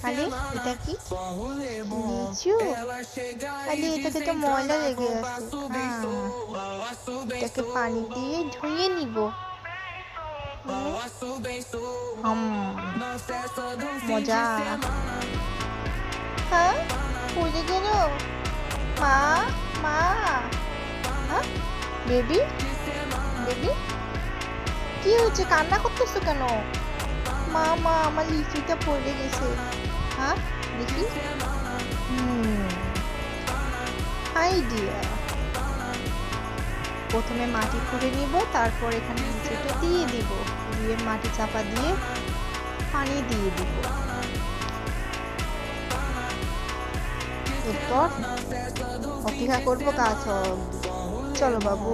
আরে এটা কি লিচু? আরে এটাতে তো ময়লা লেগে আছে। এটাকে পানি দিয়ে ধুয়ে নিব। মজা। হ্যাঁ, পড়ে গেল। মা, মা। হ্যাঁ, বেবি, বেবি, কি হয়েছে? কান্না করতেছো কেন? মা, মা, আমার লিচুটা পড়ে গেছে। হ্যাঁ, দেখি। আইডিয়া। প্রথমে মাটি খুঁড়ে নিব, তারপর এখানে লিচুটা দিয়ে দিব, দিয়ে মাটি চাপা দিয়ে পানি দিয়ে দিব। এরপর অপেক্ষা করবো গাছ অবধি। চলো বাবু।